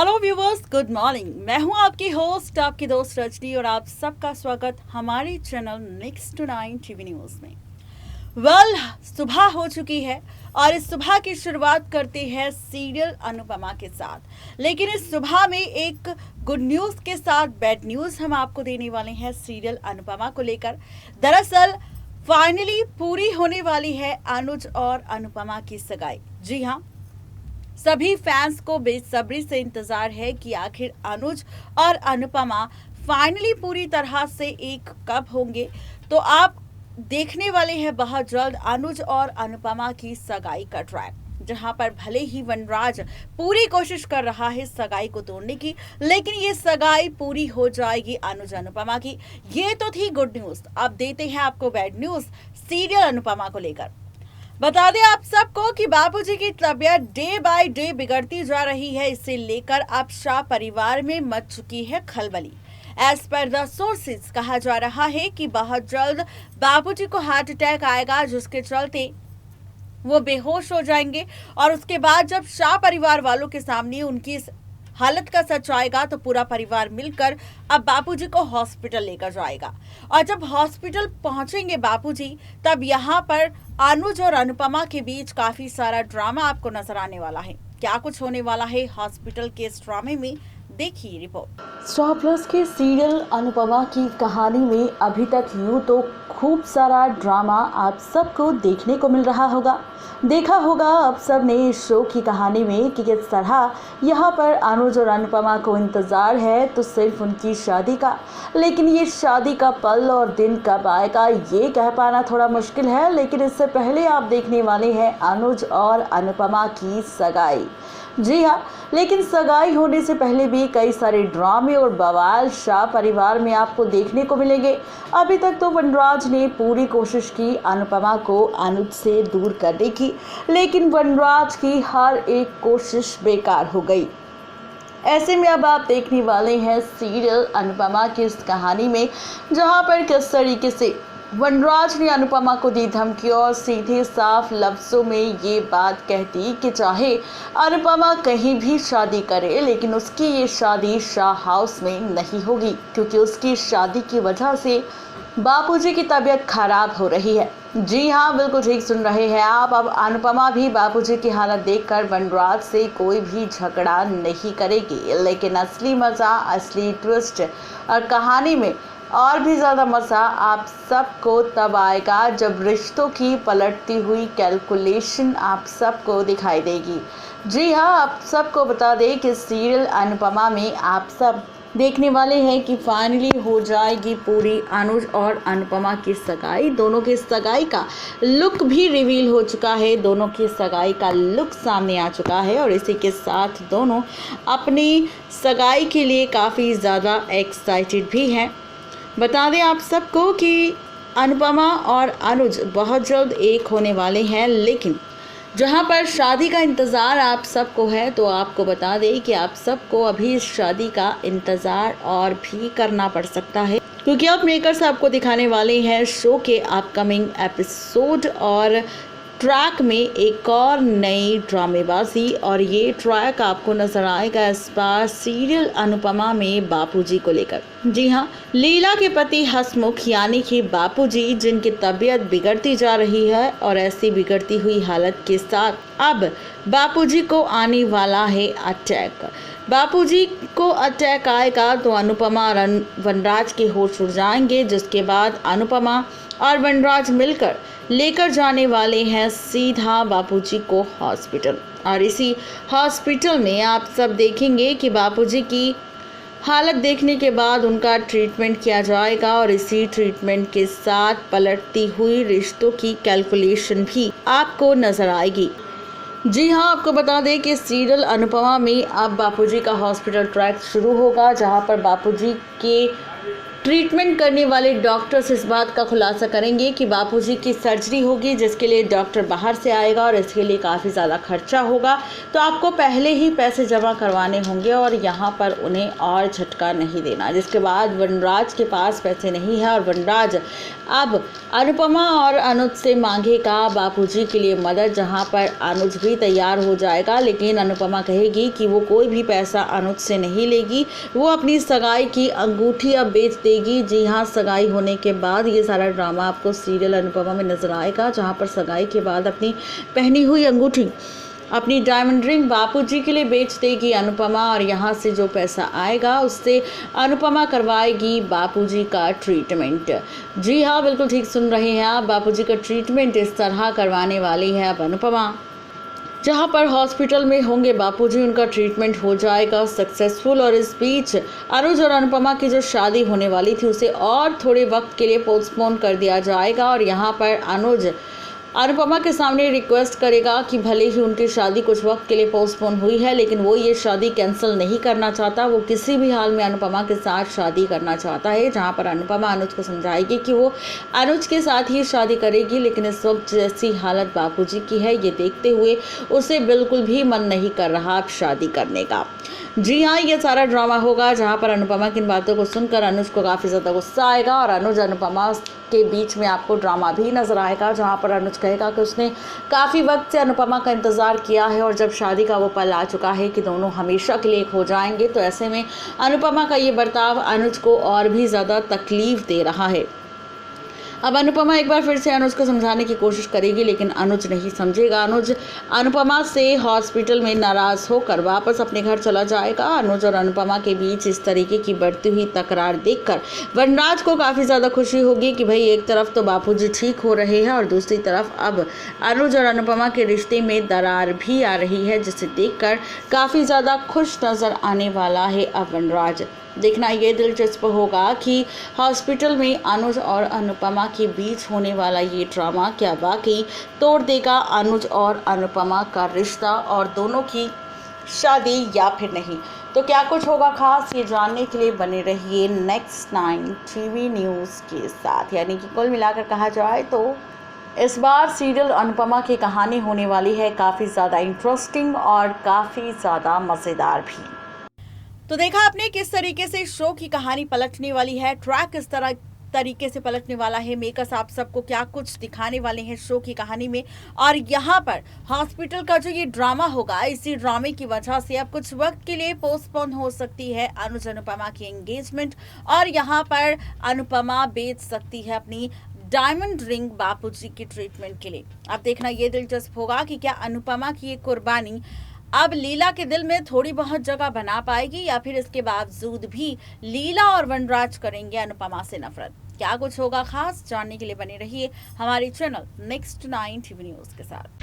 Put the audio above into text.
Hello viewers, good morning. मैं हूं आपकी होस्ट, आपकी दोस्त रजनी, और आप सबका स्वागत हमारे channel next to 9 TV news में। सुबह हो चुकी है और इस सुबह की शुरुआत करते हैं सीरियल अनुपमा के साथ। लेकिन इस सुबह में एक गुड न्यूज के साथ बैड न्यूज हम आपको देने वाले हैं सीरियल अनुपमा को लेकर। दरअसल फाइनली पूरी होने वाली है अनुज और अनुपमा की सगाई। जी हाँ, सभी फैंस को बेसब्री से इंतजार है कि आखिर अनुज और अनुपमा फाइनली पूरी तरह से एक कब होंगे। तो आप देखने वाले हैं बहुत जल्द अनुज और अनुपमा की सगाई का ट्रैक, जहां पर भले ही वनराज पूरी कोशिश कर रहा है सगाई को तोड़ने की, लेकिन ये सगाई पूरी हो जाएगी अनुज अनुपमा की। ये तो थी गुड न्यूज। अब देते हैं आपको बैड न्यूज सीरियल अनुपमा को लेकर। बता दें आप सबको कि बाबूजी की तबीयत डे बाय डे बिगड़ती जा रही है। इसे लेकर अब शाह परिवार में मच चुकी है खलबली। एज पर द सोर्सेज कहा जा रहा है कि बहुत जल्द बाबूजी को हार्ट अटैक आएगा, जिसके चलते वो बेहोश हो जाएंगे। और उसके बाद जब शाह परिवार वालों के सामने उनकी इस हालत का सच आएगा तो पूरा परिवार मिलकर अब बाबूजी को हॉस्पिटल लेकर जाएगा। और जब हॉस्पिटल पहुंचेंगे बाबूजी, तब यहाँ पर अनुज और अनुपमा के बीच काफी सारा ड्रामा आपको नजर आने वाला है। क्या कुछ होने वाला है हॉस्पिटल के इस ड्रामे में, देखिए रिपोर्ट। स्टार प्लस के सीरियल अनुपमा की कहानी में अभी तक यूँ तो खूब सारा ड्रामा आप सबको देखने को मिल रहा होगा। देखा होगा आप सब ने इस शो की कहानी में कि किस तरह यहाँ पर अनुज और अनुपमा को इंतज़ार है तो सिर्फ उनकी शादी का। लेकिन ये शादी का पल और दिन कब आएगा ये कह पाना थोड़ा मुश्किल है। लेकिन इससे पहले आप देखने वाले हैं अनुज और अनुपमा की सगाई। जी हाँ, लेकिन सगाई होने से पहले भी कई सारे ड्रामे और बवाल शाह परिवार में आपको देखने को मिलेंगे। अभी तक तो वनराज ने पूरी कोशिश की अनुपमा को अनुज से दूर करने की, लेकिन वनराज की हर एक कोशिश बेकार हो गई। ऐसे में अब आप देखने वाले हैं सीरियल अनुपमा की इस कहानी में, जहां पर किस तरीके से वनराज ने अनुपमा को दी धमकी और सीधे साफ लफ्ज़ों में ये बात कहती कि चाहे अनुपमा कहीं भी शादी करे, लेकिन उसकी ये शादी शाह हाउस में नहीं होगी, क्योंकि उसकी शादी की वजह से बापूजी की तबीयत खराब हो रही है। जी हाँ, बिल्कुल ठीक सुन रहे हैं आप। अब अनुपमा भी बापूजी की हालत देखकर वनराज से कोई भी झगड़ा नहीं करेगी। लेकिन असली मज़ा, असली ट्विस्ट और कहानी में और भी ज़्यादा मज़ा आप सबको तब आएगा जब रिश्तों की पलटती हुई कैलकुलेशन आप सबको दिखाई देगी। जी हाँ, आप सबको बता दें कि सीरियल अनुपमा में आप सब देखने वाले हैं कि फाइनली हो जाएगी पूरी अनुज और अनुपमा की सगाई। दोनों की सगाई का लुक भी रिवील हो चुका है, दोनों की सगाई का लुक सामने आ चुका है और इसी के साथ दोनों अपनी सगाई के लिए काफ़ी ज़्यादा एक्साइटेड भी हैं। बता दें आप सबको कि अनुपमा और अनुज बहुत जल्द एक होने वाले हैं, लेकिन जहां पर शादी का इंतज़ार आप सबको है तो आपको बता दें कि आप सबको अभी इस शादी का इंतज़ार और भी करना पड़ सकता है, क्योंकि अब मेकर्स आपको दिखाने वाले हैं शो के अपकमिंग एपिसोड और ट्रैक में एक और नई ड्रामेबाजी। और ये ट्रैक आपको नजर आएगा इस बार सीरियल अनुपमा में बापूजी को लेकर। जी हाँ, लीला के पति हसमुख यानी कि बापूजी, जिनकी तबीयत बिगड़ती जा रही है और ऐसी बिगड़ती हुई हालत के साथ अब बापूजी को आने वाला है अटैक। बापूजी को अटैक आएगा तो अनुपमा और वनराज के होश उड़ जाएंगे, जिसके बाद अनुपमा और वनराज मिलकर लेकर जाने वाले हैं सीधा बापूजी को हॉस्पिटल। और इसी हॉस्पिटल में आप सब देखेंगे कि बापूजी की हालत देखने के बाद उनका ट्रीटमेंट किया जाएगा और इसी ट्रीटमेंट के साथ पलटती हुई रिश्तों की कैलकुलेशन भी आपको नजर आएगी। जी हाँ, आपको बता दें कि सीरियल अनुपमा में अब बापूजी का हॉस्पिटल ट्रैक शुरू होगा, जहां पर बापूजी के ट्रीटमेंट करने वाले डॉक्टर्स इस बात का खुलासा करेंगे कि बापूजी की सर्जरी होगी, जिसके लिए डॉक्टर बाहर से आएगा और इसके लिए काफ़ी ज़्यादा खर्चा होगा। तो आपको पहले ही पैसे जमा करवाने होंगे और यहाँ पर उन्हें और झटका नहीं देना। जिसके बाद वनराज के पास पैसे नहीं है और वनराज अब अनुपमा और अनुज से मांगेगा बापूजी के लिए मदद, जहाँ पर अनुज भी तैयार हो जाएगा। लेकिन अनुपमा कहेगी कि वो कोई भी पैसा अनुज से नहीं लेगी, वो अपनी सगाई की अंगूठी अब बेच देगी। जी हाँ, सगाई होने के बाद ये सारा ड्रामा आपको सीरियल अनुपमा में नजर आएगा, जहाँ पर सगाई के बाद अपनी पहनी हुई अंगूठी, अपनी डायमंड रिंग बापूजी के लिए बेच देगी अनुपमा और यहाँ से जो पैसा आएगा उससे अनुपमा करवाएगी बापूजी का ट्रीटमेंट। जी हाँ, बिल्कुल ठीक सुन रहे हैं आप, बापूजी का ट्रीटमेंट इस तरह करवाने वाली है अब अनुपमा, जहाँ पर हॉस्पिटल में होंगे बापूजी, उनका ट्रीटमेंट हो जाएगा सक्सेसफुल। और इस बीच अनुज और अनुपमा की जो शादी होने वाली थी उसे और थोड़े वक्त के लिए पोस्टपोन कर दिया जाएगा। और यहाँ पर अनुज अनुपमा के सामने रिक्वेस्ट करेगा कि भले ही उनकी शादी कुछ वक्त के लिए पोस्टपोन हुई है, लेकिन वो ये शादी कैंसिल नहीं करना चाहता। वो किसी भी हाल में अनुपमा के साथ शादी करना चाहता है। जहाँ पर अनुपमा अनुज को समझाएगी कि वो अनुज के साथ ही शादी करेगी, लेकिन इस वक्त जैसी हालत बापूजी की है, ये देखते हुए उसे बिल्कुल भी मन नहीं कर रहा अब शादी करने का। जी हाँ, ये सारा ड्रामा होगा, जहाँ पर अनुपमा की इन बातों को सुनकर अनुज को काफ़ी ज़्यादा गुस्सा आएगा और अनुज अनुपमा के बीच में आपको ड्रामा भी नजर आएगा, जहाँ पर अनुज कहेगा कि उसने काफ़ी वक्त से अनुपमा का इंतज़ार किया है और जब शादी का वो पल आ चुका है कि दोनों हमेशा के लिए एक हो जाएंगे, तो ऐसे में अनुपमा का ये बर्ताव अनुज को और भी ज़्यादा तकलीफ दे रहा है। अब अनुपमा एक बार फिर से अनुज को समझाने की कोशिश करेगी, लेकिन अनुज नहीं समझेगा। अनुज अनुपमा से हॉस्पिटल में नाराज़ होकर वापस अपने घर चला जाएगा। अनुज और अनुपमा के बीच इस तरीके की बढ़ती हुई तकरार देखकर वनराज को काफ़ी ज़्यादा खुशी होगी कि भाई एक तरफ तो बापूजी ठीक हो रहे हैं और दूसरी तरफ अब अनुज और अनुपमा के रिश्ते में दरार भी आ रही है, जिसे देखकर काफ़ी ज़्यादा खुश नज़र आने वाला है अब वनराज। देखना ये दिलचस्प होगा कि हॉस्पिटल में अनुज और अनुपमा के बीच होने वाला ये ड्रामा क्या वाकई तोड़ देगा अनुज और अनुपमा का रिश्ता और दोनों की शादी या फिर नहीं। तो क्या कुछ होगा खास, ये जानने के लिए बने रहिए नेक्स्ट 9 टीवी न्यूज़ के साथ। यानी कि कुल मिलाकर कहा जाए तो इस बार सीरियल अनुपमा की कहानी होने वाली है काफ़ी ज़्यादा इंटरेस्टिंग और काफ़ी ज़्यादा मज़ेदार भी। तो देखा आपने किस तरीके से शो की कहानी पलटने वाली है, ट्रैक किस तरीके से पलटने वाला है, मेकर्स आप सबको क्या कुछ दिखाने वाले हैं शो की कहानी में। और यहाँ पर हॉस्पिटल का जो ये ड्रामा होगा, इसी ड्रामे की वजह से अब कुछ वक्त के लिए पोस्टपोन हो सकती है अनुज अनुपमा की एंगेजमेंट और यहाँ पर अनुपमा बेच सकती है अपनी डायमंड रिंग बापूजी की ट्रीटमेंट के लिए। अब देखना ये दिलचस्प होगा कि क्या अनुपमा की ये कुर्बानी अब लीला के दिल में थोड़ी बहुत जगह बना पाएगी या फिर इसके बावजूद भी लीला और वनराज करेंगे अनुपमा से नफरत। क्या कुछ होगा खास, जानने के लिए बने रहिए हमारे चैनल नेक्स्ट 9 टीवी न्यूज़ के साथ।